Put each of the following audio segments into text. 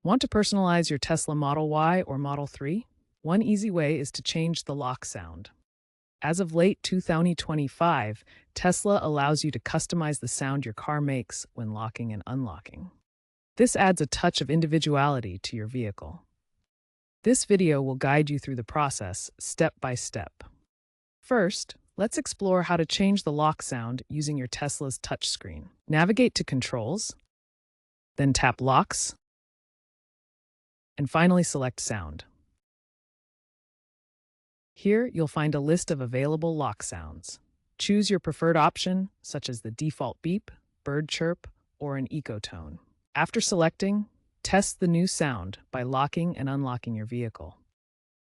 Want to personalize your Tesla Model Y or Model 3? One easy way is to change the lock sound. As of late 2025, Tesla allows you to customize the sound your car makes when locking and unlocking. This adds a touch of individuality to your vehicle. This video will guide you through the process step by step. First, let's explore how to change the lock sound using your Tesla's touchscreen. Navigate to Controls, then tap Locks, and finally select Sound. Here, you'll find a list of available lock sounds. Choose your preferred option, such as the default beep, bird chirp, or an ecotone. After selecting, test the new sound by locking and unlocking your vehicle.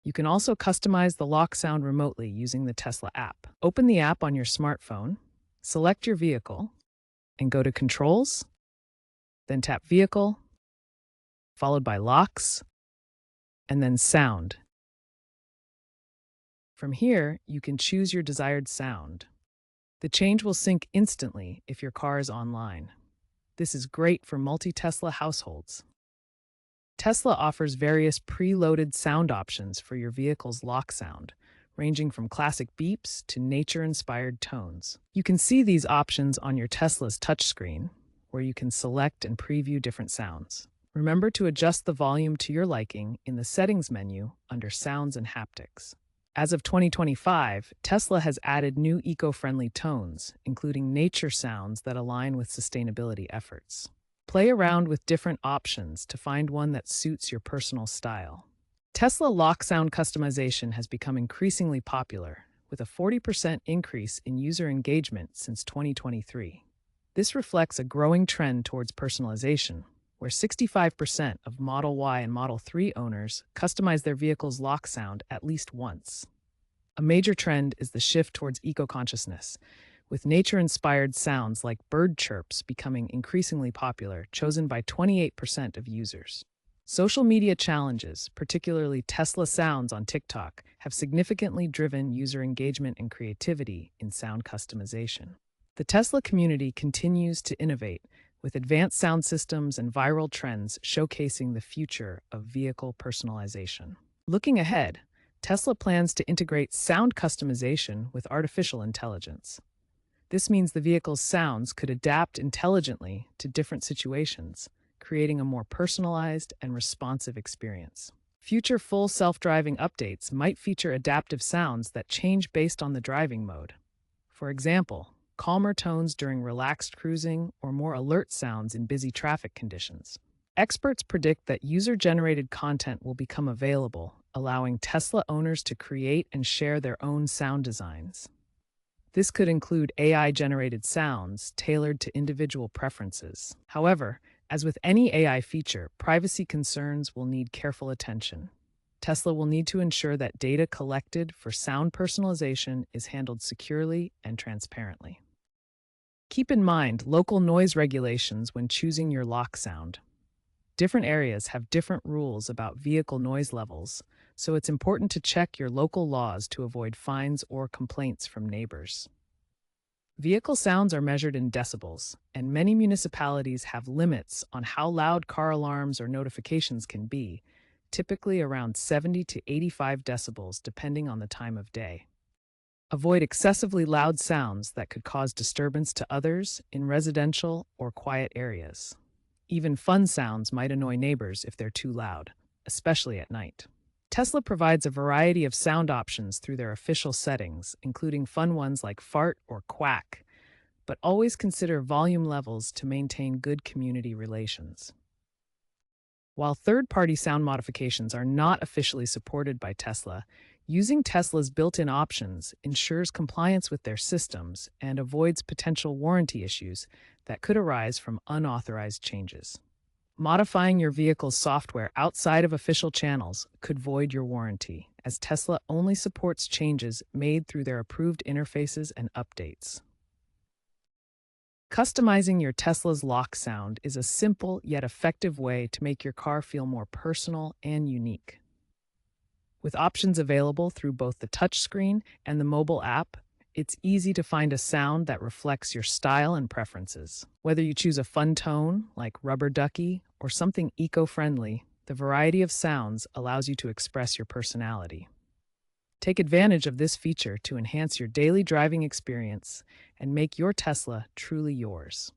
You can also customize the lock sound remotely using the Tesla app. Open the app on your smartphone, select your vehicle, and go to Controls, then tap Vehicle, followed by Locks, and then Sound. From here, you can choose your desired sound. The change will sync instantly if your car is online. This is great for multi-Tesla households. Tesla offers various pre-loaded sound options for your vehicle's lock sound, ranging from classic beeps to nature-inspired tones. You can see these options on your Tesla's touchscreen, where you can select and preview different sounds. Remember to adjust the volume to your liking in the Settings menu under Sounds and Haptics. As of 2025, Tesla has added new eco-friendly tones, including nature sounds that align with sustainability efforts. Play around with different options to find one that suits your personal style. Tesla lock sound customization has become increasingly popular, with a 40% increase in user engagement since 2023. This reflects a growing trend towards personalization, where 65% of Model Y and Model 3 owners customize their vehicle's lock sound at least once. A major trend is the shift towards eco-consciousness, with nature-inspired sounds like bird chirps becoming increasingly popular, chosen by 28% of users. Social media challenges, particularly Tesla Sounds on TikTok, have significantly driven user engagement and creativity in sound customization. The Tesla community continues to innovate, with advanced sound systems and viral trends showcasing the future of vehicle personalization. Looking ahead, Tesla plans to integrate sound customization with artificial intelligence. This means the vehicle's sounds could adapt intelligently to different situations, creating a more personalized and responsive experience. Future full self-driving updates might feature adaptive sounds that change based on the driving mode. For example, calmer tones during relaxed cruising, or more alert sounds in busy traffic conditions. Experts predict that user-generated content will become available, allowing Tesla owners to create and share their own sound designs. This could include AI-generated sounds tailored to individual preferences. However, as with any AI feature, privacy concerns will need careful attention. Tesla will need to ensure that data collected for sound personalization is handled securely and transparently. Keep in mind local noise regulations when choosing your lock sound. Different areas have different rules about vehicle noise levels, so it's important to check your local laws to avoid fines or complaints from neighbors. Vehicle sounds are measured in decibels, and many municipalities have limits on how loud car alarms or notifications can be, typically around 70 to 85 decibels depending on the time of day. Avoid excessively loud sounds that could cause disturbance to others in residential or quiet areas. Even fun sounds might annoy neighbors if they're too loud, especially at night. Tesla provides a variety of sound options through their official settings, including fun ones like fart or quack, but always consider volume levels to maintain good community relations. While third-party sound modifications are not officially supported by Tesla, using Tesla's built-in options ensures compliance with their systems and avoids potential warranty issues that could arise from unauthorized changes. Modifying your vehicle's software outside of official channels could void your warranty, as Tesla only supports changes made through their approved interfaces and updates. Customizing your Tesla's lock sound is a simple yet effective way to make your car feel more personal and unique. With options available through both the touchscreen and the mobile app, it's easy to find a sound that reflects your style and preferences. Whether you choose a fun tone, like rubber ducky, or something eco-friendly, The variety of sounds allows you to express your personality. Take advantage of this feature to enhance your daily driving experience and make your Tesla truly yours.